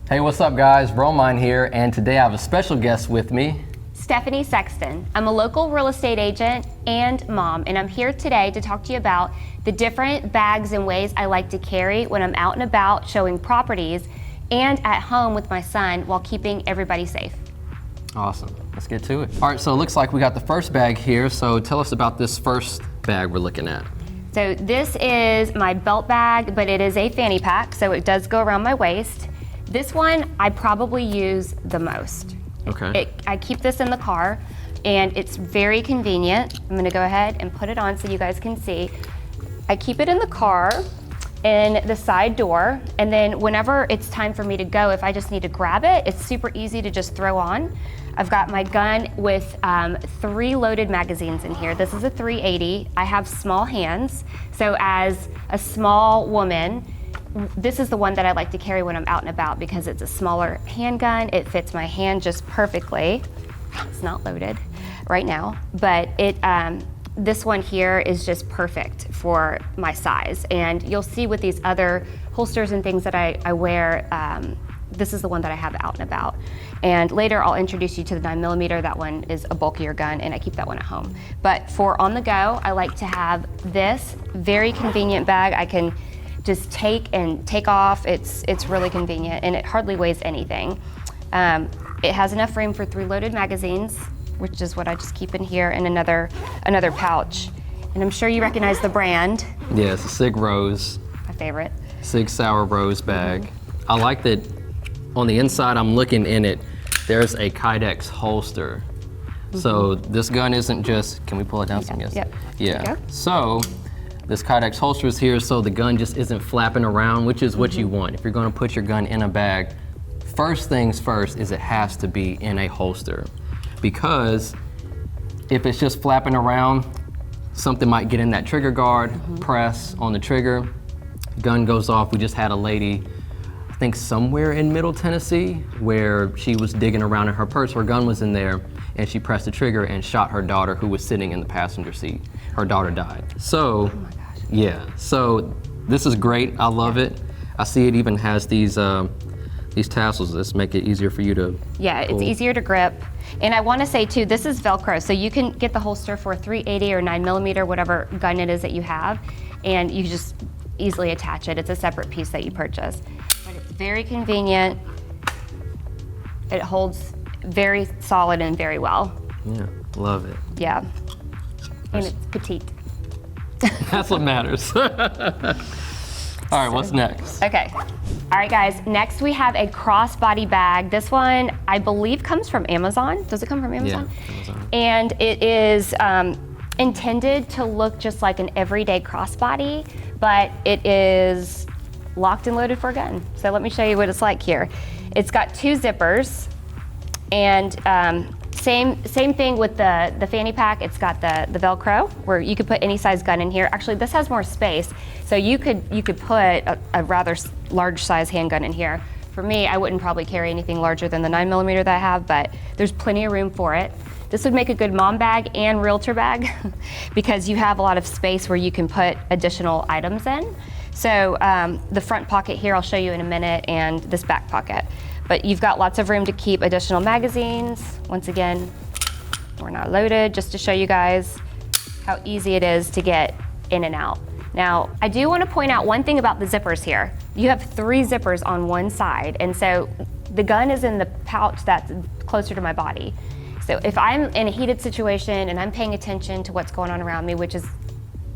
Hey, what's up guys? Romine here, and today I have a special guest with me. Stephanie Sexton. I'm a local real estate agent and mom, and I'm here today to talk to you about the different bags and ways I like to carry when I'm out and about showing properties and at home with my son while keeping everybody safe. Awesome, let's get to it. All right, so it looks like we got the first bag here, so tell us about this first bag we're looking at. So this is my belt bag, but it is a fanny pack, so it does go around my waist. This one I probably use the most. Okay. I keep this in the car, and it's very convenient. I'm gonna go ahead and put it on so you guys can see. I keep it in the car in the side door, and then whenever it's time for me to go, if I just need to grab it, it's super easy to just throw on. I've got my gun with 3 loaded magazines in here. This is a .380. I have small hands, so as a small woman, this is the one that I like to carry when I'm out and about because it's a smaller handgun. It fits my hand just perfectly. It's not loaded right now, but this one here is just perfect for my size. And you'll see with these other holsters and things that I wear, this is the one that I have out and about. And later I'll introduce you to the 9mm. That one is a bulkier gun, and I keep that one at home. But for on the go, I like to have this very convenient bag. I can just take off. It's really convenient, and it hardly weighs anything. It has enough room for 3 loaded magazines, which is what I just keep in here, and another pouch. And I'm sure you recognize the brand. Yeah, it's a Sig Rose. My favorite. Sig Sauer Rose bag. I like that on the inside, I'm looking in it, there's a Kydex holster. So this gun isn't just, can we pull it down some? Yes. Yep. Yeah. So this Kydex holster is here, so the gun just isn't flapping around, which is what you want. If you're gonna put your gun in a bag, first things first is it has to be in a holster. Because if it's just flapping around, something might get in that trigger guard, press on the trigger, gun goes off. We just had a lady, I think somewhere in Middle Tennessee, where she was digging around in her purse, her gun was in there, and she pressed the trigger and shot her daughter who was sitting in the passenger seat. Her daughter died. So, oh my gosh. Yeah, so this is great, I love it. I see it even has these tassels. This make it easier for you to Yeah, pull. it's easier to grip. And I want to say too, this is Velcro, so you can get the holster for a .380 or 9mm, whatever gun it is that you have, and you just easily attach it. It's a separate piece that you purchase. But it's very convenient. It holds very solid and very well. Yeah, love it. Yeah, and it's petite. That's what matters. All right, what's next? Okay. All right, guys. Next, we have a crossbody bag. This one, I believe, comes from Amazon. Does it come from Amazon? Yeah, Amazon. And it is intended to look just like an everyday crossbody, but it is locked and loaded for a gun. So let me show you what it's like here. It's got 2 zippers, and same thing with the fanny pack. It's got the Velcro where you could put any size gun in here. Actually, this has more space, so you could put a rather large size handgun in here. For me, I wouldn't probably carry anything larger than the 9mm that I have, but there's plenty of room for it. This would make a good mom bag and realtor bag because you have a lot of space where you can put additional items in. So the front pocket here, I'll show you in a minute, and this back pocket. But you've got lots of room to keep additional magazines. Once again, we're not loaded, just to show you guys how easy it is to get in and out. Now, I do want to point out one thing about the zippers here. You have 3 zippers on one side, and so the gun is in the pouch that's closer to my body. So if I'm in a heated situation and I'm paying attention to what's going on around me, which is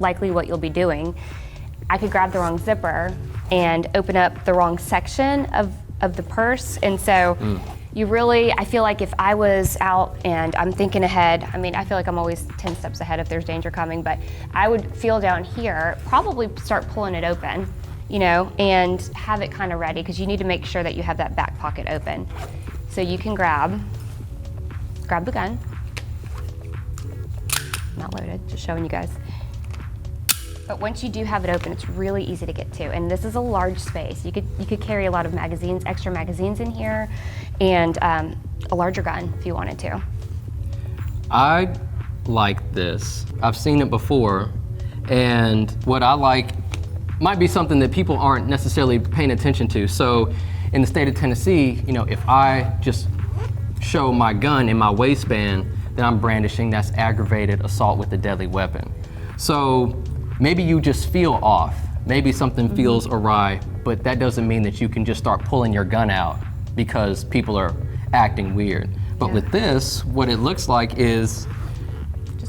likely what you'll be doing, I could grab the wrong zipper and open up the wrong section of the purse. And so you really, I feel like if I was out and I'm thinking ahead, I mean, I feel like I'm always 10 steps ahead if there's danger coming, but I would feel down here, probably start pulling it open, you know, and have it kind of ready, because you need to make sure that you have that back pocket open. So you can grab the gun. Not loaded, just showing you guys. But once you do have it open, it's really easy to get to. And this is a large space. You could carry a lot of magazines, extra magazines in here, and a larger gun if you wanted to. I like this. I've seen it before, and what I like might be something that people aren't necessarily paying attention to. So in the state of Tennessee, you know, if I just show my gun in my waistband, then I'm brandishing. That's aggravated assault with a deadly weapon. So maybe you just feel off. Maybe something feels awry, but that doesn't mean that you can just start pulling your gun out because people are acting weird. But with this, what it looks like is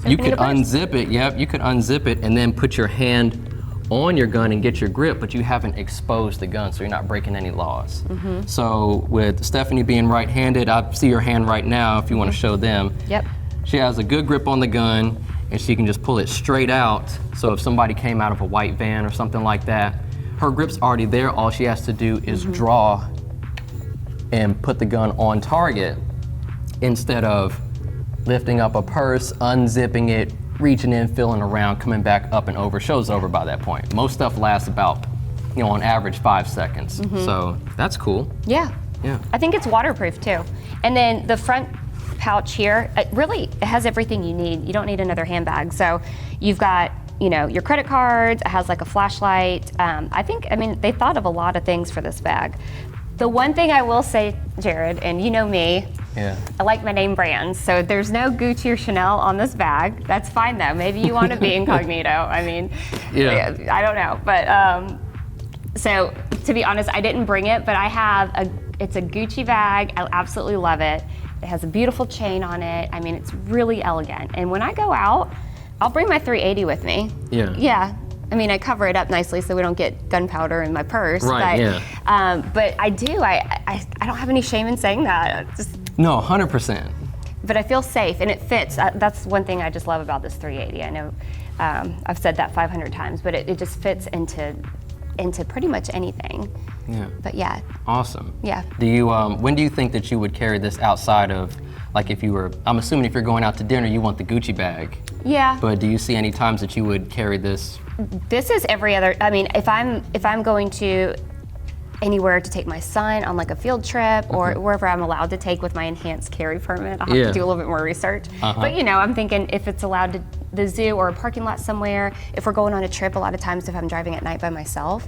you could unzip it. Yep, you could unzip it and then put your hand on your gun and get your grip, but you haven't exposed the gun, so you're not breaking any laws. So with Stephanie being right-handed, I see her hand right now if you want to show them. Yep. She has a good grip on the gun and she can just pull it straight out. So if somebody came out of a white van or something like that, her grip's already there. All she has to do is draw and put the gun on target instead of lifting up a purse, unzipping it, reaching in, feeling around, coming back up and over. Show's over by that point. Most stuff lasts about, you know, on average 5 seconds. So that's cool. Yeah. Yeah. I think it's waterproof too. And then the front pouch here, it has everything you need. You don't need another handbag. So you've got, you know, your credit cards. It has like a flashlight. I mean, they thought of a lot of things for this bag. The one thing I will say, Jared, and you know me, I like my name brands. So there's no Gucci or Chanel on this bag. That's fine though. Maybe you want to be incognito. I mean, I don't know. But so to be honest, I didn't bring it, but it's a Gucci bag. I absolutely love it. It has a beautiful chain on it. I mean, it's really elegant. And when I go out, I'll bring my 380 with me. Yeah. I mean, I cover it up nicely so we don't get gunpowder in my purse. Right, but I do. I don't have any shame in saying that. No, 100%. But I feel safe and it fits. That's one thing I just love about this 380. I know I've said that 500 times, but it just fits into pretty much anything. Yeah. But yeah. Awesome. Yeah. Do you, when do you think that you would carry this outside of, like if you were, I'm assuming if you're going out to dinner, you want the Gucci bag. Yeah. But do you see any times that you would carry this? This is every other, I mean, if I'm going to anywhere to take my son on like a field trip or wherever I'm allowed to take with my enhanced carry permit, I'll have to do a little bit more research. But you know, I'm thinking if it's allowed to the zoo or a parking lot somewhere, if we're going on a trip, a lot of times if I'm driving at night by myself.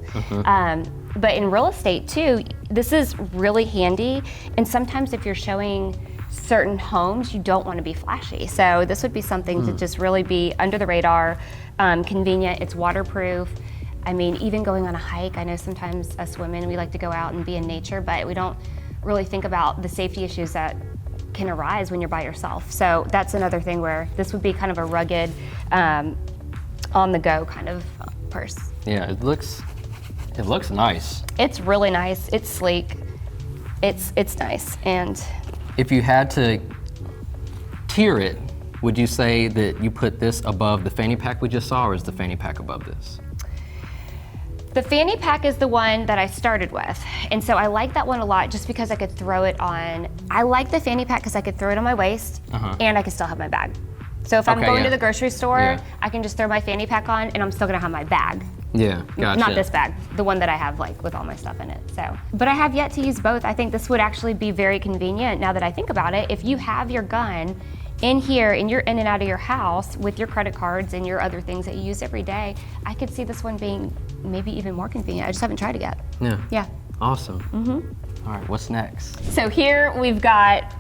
But in real estate too, this is really handy. And sometimes if you're showing certain homes, you don't want to be flashy. So this would be something to just really be under the radar, convenient, it's waterproof. I mean, even going on a hike, I know sometimes us women, we like to go out and be in nature, but we don't really think about the safety issues that can arise when you're by yourself. So that's another thing where this would be kind of a rugged, on the go kind of purse. Yeah, it looks nice. It's really nice, it's sleek, it's nice. And if you had to tier it, would you say that you put this above the fanny pack we just saw, or is the fanny pack above this? The fanny pack is the one that I started with. And so I like that one a lot just because I could throw it on. I like the fanny pack because I could throw it on my waist and I could still have my bag. So if I'm going to the grocery store, I can just throw my fanny pack on and I'm still gonna have my bag. Yeah, gotcha. Not this bag, the one that I have like with all my stuff in it. So, but I have yet to use both. I think this would actually be very convenient now that I think about it. If you have your gun in here and you're in and out of your house with your credit cards and your other things that you use every day, I could see this one being maybe even more convenient. I just haven't tried it yet. Yeah. Awesome. All right, what's next? So here we've got,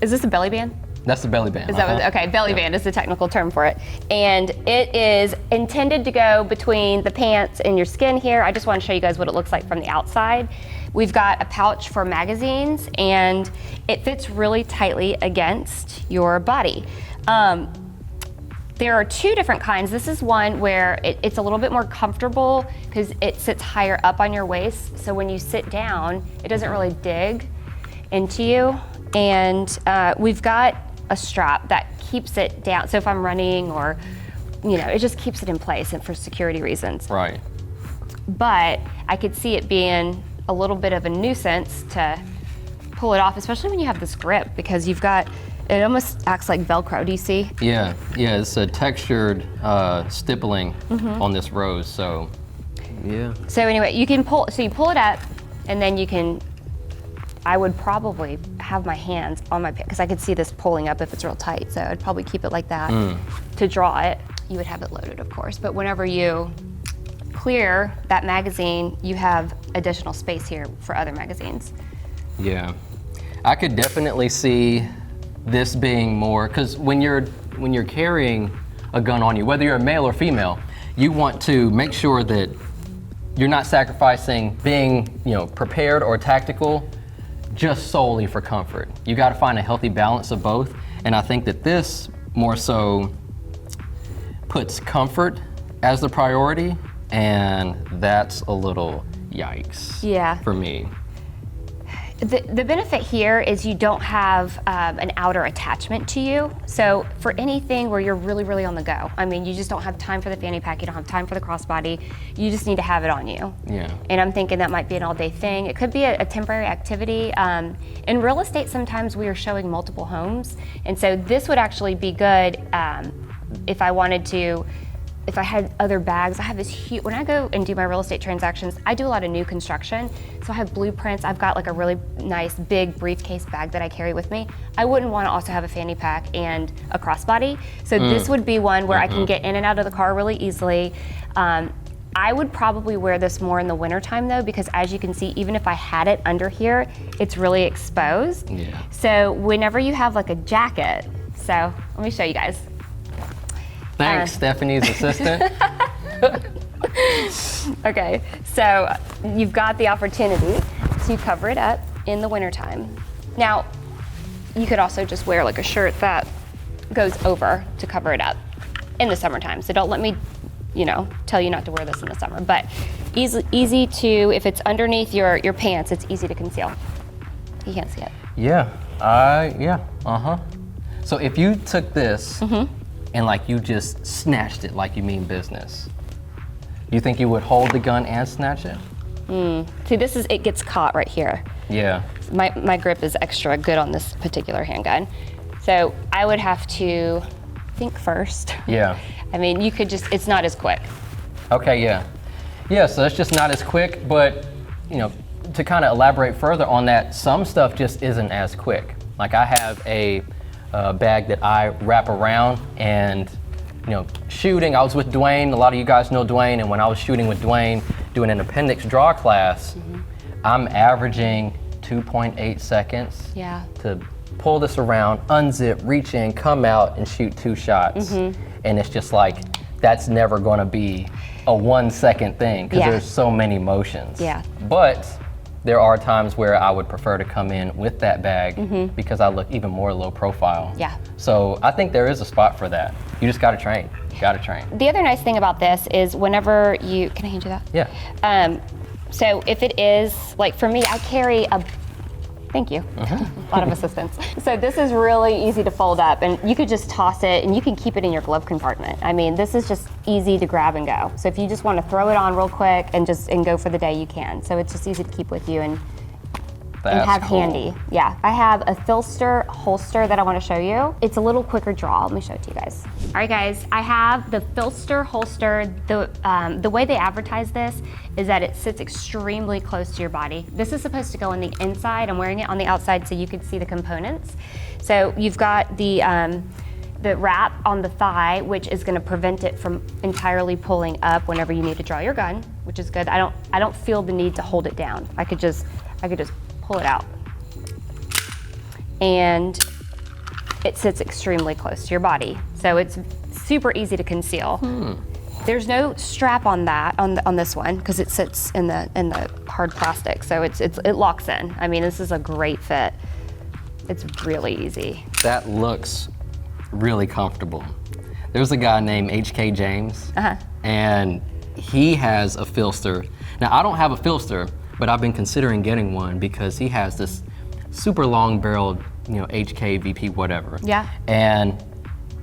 is this a belly band? That's the belly band. Is that what, okay, belly band is the technical term for it. And it is intended to go between the pants and your skin here. I just want to show you guys what it looks like from the outside. We've got a pouch for magazines and it fits really tightly against your body. There are two different kinds. This is one where it's a little bit more comfortable because it sits higher up on your waist. So when you sit down, it doesn't really dig into you. And we've got a strap that keeps it down. So if I'm running or, you know, it just keeps it in place and for security reasons. Right. But I could see it being a little bit of a nuisance to pull it off, especially when you have this grip because you've got, it almost acts like Velcro, do you see? Yeah, it's a textured stippling on this rose, so yeah. So anyway, you can pull, so you pull it up and then you can, I would probably have my hands on my, because I could see this pulling up if it's real tight, so I'd probably keep it like that to draw it. You would have it loaded, of course, but whenever you clear that magazine, you have additional space here for other magazines. Yeah, I could definitely see this being more, because when you're carrying a gun on you, whether you're a male or female, you want to make sure that you're not sacrificing being, prepared or tactical just solely for comfort. You got to find a healthy balance of both, and I think that this more so puts comfort as the priority, and that's a little yikes for me. The benefit here is you don't have an outer attachment to you. So for anything where you're really, really on the go, I mean, you just don't have time for the fanny pack, you don't have time for the crossbody, you just need to have it on you. Yeah. And I'm thinking that might be an all-day thing. It could be a temporary activity. In real estate, sometimes we are showing multiple homes, and so this would actually be good if I wanted to. If I had other bags, I have this huge, when I go and do my real estate transactions, I do a lot of new construction. So I have blueprints, I've got like a really nice big briefcase bag that I carry with me. I wouldn't want to also have a fanny pack and a crossbody. So this would be one where I can get in and out of the car really easily. I would probably wear this more in the wintertime though, because as you can see, even if I had it under here, it's really exposed. Yeah. So whenever you have like a jacket, so let me show you guys. Thanks, Stephanie's assistant. Okay, so you've got the opportunity to cover it up in the wintertime. Now, you could also just wear like a shirt that goes over to cover it up in the summertime. So don't let me, tell you not to wear this in the summer. But easy to, if it's underneath your pants, it's easy to conceal. You can't see it. Yeah, So if you took this and like you just snatched it like you mean business, you think you would hold the gun and snatch it? See, it gets caught right here. Yeah. My grip is extra good on this particular handgun. So I would have to think first. Yeah. I mean, you could just, it's not as quick. Okay, yeah. Yeah, so it's just not as quick, but to kind of elaborate further on that, some stuff just isn't as quick. Like I have a bag that I wrap around, and shooting, I was with Dwayne, a lot of you guys know Dwayne, and when I was shooting with Dwayne doing an appendix draw class, I'm averaging 2.8 seconds to pull this around, unzip, reach in, come out, and shoot 2 shots. And it's just like, that's never gonna be a 1 second thing, because there's so many motions. Yeah. But there are times where I would prefer to come in with that bag because I look even more low profile. Yeah. So I think there is a spot for that. You just gotta train. Gotta train. The other nice thing about this is whenever you, can I hand you that? Yeah. So if it is, like for me, I carry a, thank you, a lot of assistance. So this is really easy to fold up, and you could just toss it and you can keep it in your glove compartment. I mean, this is just easy to grab and go. So if you just want to throw it on real quick and go for the day, you can. So it's just easy to keep with you and have handy. Yeah, I have a Phlster holster that I want to show you. It's a little quicker draw. Let me show it to you guys. All right, guys, I have the Phlster holster. The way they advertise this is that it sits extremely close to your body. This is supposed to go on the inside. I'm wearing it on the outside so you can see the components. So you've got the wrap on the thigh, which is going to prevent it from entirely pulling up whenever you need to draw your gun, which is good. I don't feel the need to hold it down. I could just pull it out. And it sits extremely close to your body. So it's super easy to conceal. There's no strap on that, on this one, because it sits in the hard plastic. So it locks in. I mean, this is a great fit. It's really easy. That looks really comfortable. There's a guy named HK James, and he has a Phlster. Now, I don't have a Phlster, but I've been considering getting one because he has this super long barreled, HK, VP, whatever. Yeah. And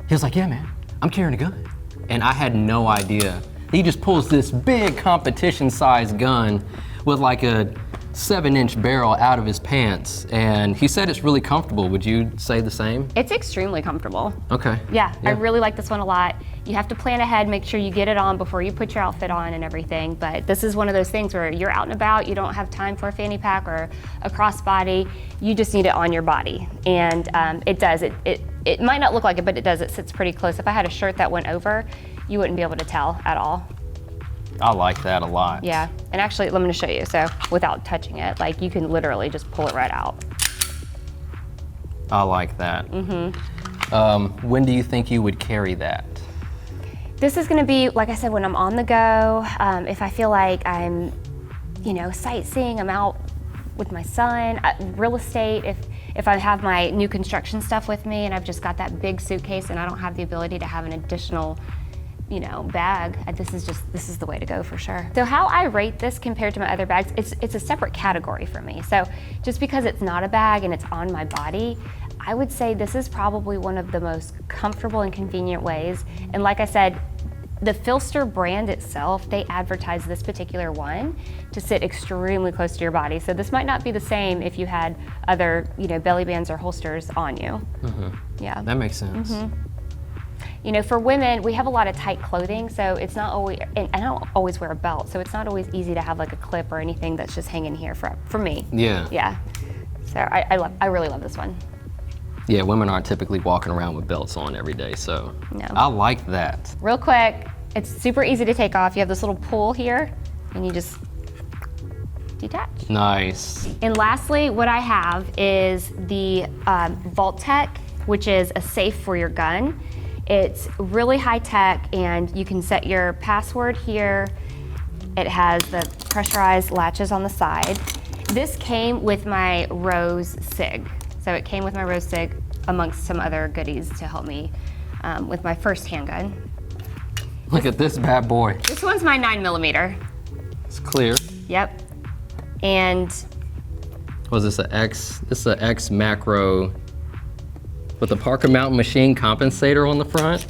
he was like, yeah, man, I'm carrying a gun. And I had no idea. He just pulls this big competition sized gun with like a 7-inch barrel out of his pants. And he said it's really comfortable. Would you say the same? It's extremely comfortable. Okay. Yeah, I really like this one a lot. You have to plan ahead, make sure you get it on before you put your outfit on and everything. But this is one of those things where you're out and about, you don't have time for a fanny pack or a crossbody. You just need it on your body. And it does. It might not look like it, but it does. It sits pretty close. If I had a shirt that went over, you wouldn't be able to tell at all. I like that a lot. Yeah, and actually, let me show you. So without touching it, like you can literally just pull it right out. I like that. When do you think you would carry that? This is gonna be, like I said, when I'm on the go, if I feel like I'm, sightseeing, I'm out with my son, real estate, if I have my new construction stuff with me and I've just got that big suitcase and I don't have the ability to have an additional bag, this is the way to go for sure. So how I rate this compared to my other bags, it's a separate category for me. So just because it's not a bag and it's on my body, I would say this is probably one of the most comfortable and convenient ways. And like I said, the Phlster brand itself, they advertise this particular one to sit extremely close to your body. So this might not be the same if you had other, belly bands or holsters on you. Yeah. That makes sense. For women, we have a lot of tight clothing, so it's not always, and I don't always wear a belt, so it's not always easy to have like a clip or anything that's just hanging here for me. Yeah. Yeah. So I really love this one. Yeah, women aren't typically walking around with belts on every day, so No. I like that. Real quick, it's super easy to take off. You have this little pull here, and you just detach. Nice. And lastly, what I have is the Vaultek, which is a safe for your gun. It's really high tech, and you can set your password here. It has the pressurized latches on the side. This came with my Rose SIG. So it came with my Rose SIG amongst some other goodies to help me with my first handgun. Look at this bad boy. This one's my 9mm. It's clear. Yep. And Was this an X? This is an X macro with a Parker Mountain machine compensator on the front.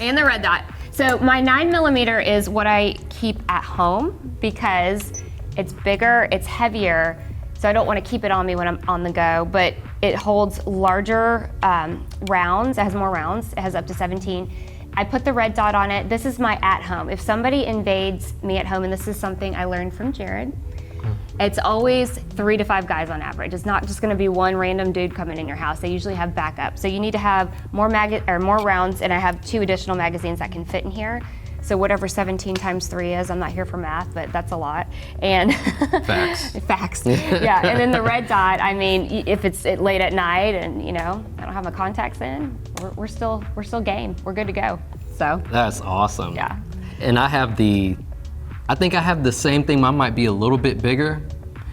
and the red dot. So my 9mm is what I keep at home because it's bigger, it's heavier, so I don't want to keep it on me when I'm on the go, but it holds larger rounds. It has more rounds. It has up to 17. I put the red dot on it. This is my at home. If somebody invades me at home, and this is something I learned from Jared, it's always 3 to 5 guys on average. It's not just going to be one random dude coming in your house. They usually have backup. So you need to have more rounds, and I have 2 additional magazines that can fit in here. So whatever 17 times 3 is, I'm not here for math, but that's a lot. And Facts. Facts. Yeah, and then the red dot, I mean, if it's late at night and I don't have my contacts in, we're still game. We're good to go. So That's awesome. yeah. And I think I have the same thing. Mine might be a little bit bigger,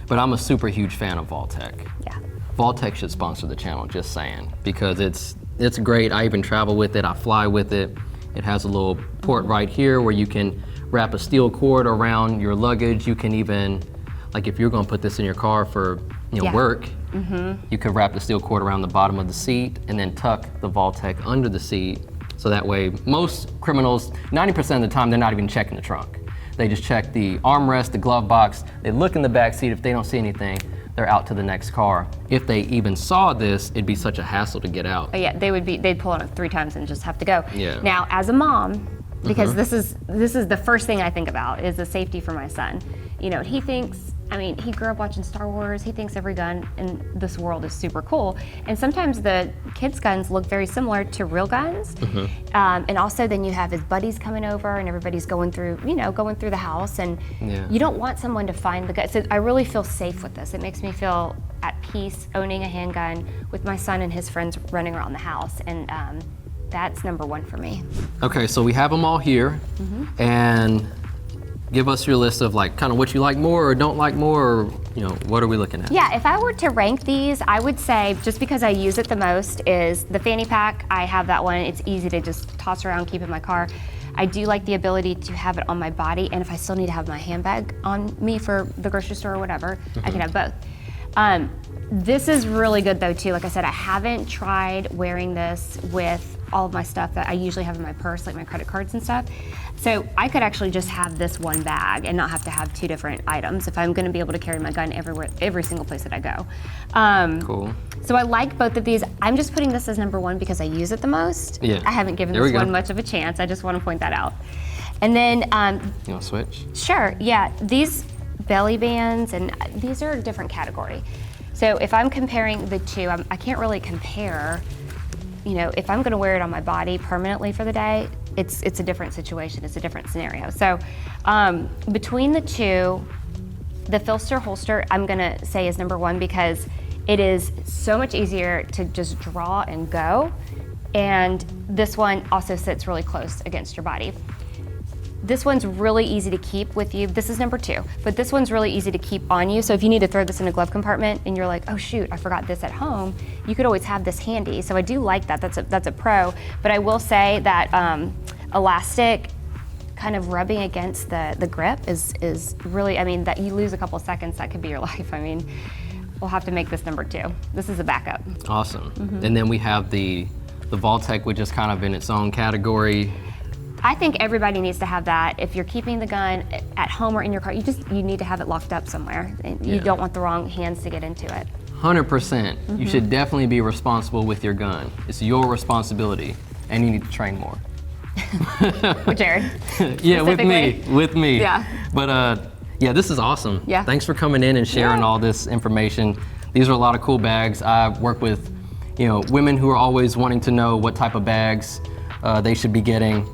but I'm a super huge fan of Vaultek. Yeah. Vaultek should sponsor the channel, just saying, because it's great. I even travel with it, I fly with it. It has a little port right here where you can wrap a steel cord around your luggage. You can even, like if you're gonna put this in your car for Yeah. work, you could wrap the steel cord around the bottom of the seat and then tuck the Vaultek under the seat. So that way, most criminals, 90% of the time, they're not even checking the trunk. They just check the armrest, the glove box. They look in the back seat. If they don't see anything, they're out to the next car. If they even saw this, it'd be such a hassle to get out. Oh, yeah, they'd pull on it 3 times and just have to go. Yeah. Now, as a mom, because this is the first thing I think about is the safety for my son. He thinks, he grew up watching Star Wars. He thinks every gun in this world is super cool. And sometimes the kids' guns look very similar to real guns. And also then you have his buddies coming over and everybody's going through the house. And you don't want someone to find the gun. So I really feel safe with this. It makes me feel at peace owning a handgun with my son and his friends running around the house. And that's number 1 for me. Okay, so we have them all here, and give us your list of kind of what you like more or don't like more, or what are we looking at? Yeah, if I were to rank these, I would say, just because I use it the most, is the fanny pack. I have that one. It's easy to just toss around, keep in my car. I do like the ability to have it on my body, and if I still need to have my handbag on me for the grocery store or whatever, I can have both. This is really good though too. Like I said, I haven't tried wearing this with all of my stuff that I usually have in my purse, like my credit cards and stuff. So I could actually just have this one bag and not have to have 2 different items if I'm gonna be able to carry my gun everywhere, every single place that I go. Cool. So I like both of these. I'm just putting this as number 1 because I use it the most. Yeah. I haven't given There we this one go. much of a chance. I just wanna point that out. And then, You want to switch? sure, yeah, these belly bands, and these are a different category. So if I'm comparing the two, I can't really compare, you know, if I'm gonna wear it on my body permanently for the day, it's a different situation, it's a different scenario. So between the two, the Phlster holster, I'm gonna say is number one because it is so much easier to just draw and go. And this one also sits really close against your body. This one's really easy to keep with you. This is number two, but this one's really easy to keep on you. So if you need to throw this in a glove compartment and you're like, oh shoot, I forgot this at home, you could always have this handy. So I do like that, that's a pro. But I will say that elastic kind of rubbing against the grip is really, I mean, that you lose a couple seconds, that could be your life. I mean, we'll have to make this number two. This is a backup. Awesome. And then we have the Vaultek, which is kind of in its own category. I think everybody needs to have that. If you're keeping the gun at home or in your car, you need to have it locked up somewhere. You don't want the wrong hands to get into it. 100%. You should definitely be responsible with your gun. It's your responsibility, and you need to train more. With Jared. Yeah, with me. Yeah. But yeah, this is awesome. Yeah. Thanks for coming in and sharing all this information. These are a lot of cool bags. I work with, you know, women who are always wanting to know what type of bags they should be getting.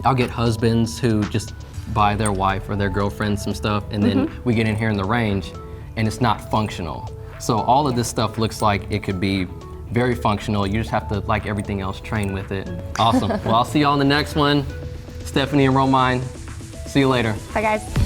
I'll get husbands who just buy their wife or their girlfriend some stuff, and then we get in here in the range, and it's not functional. So all of this stuff looks like it could be very functional. You just have to, like everything else, train with it. Awesome. Well, I'll see y'all in the next one. Stephanie and Romine, see you later. Bye guys.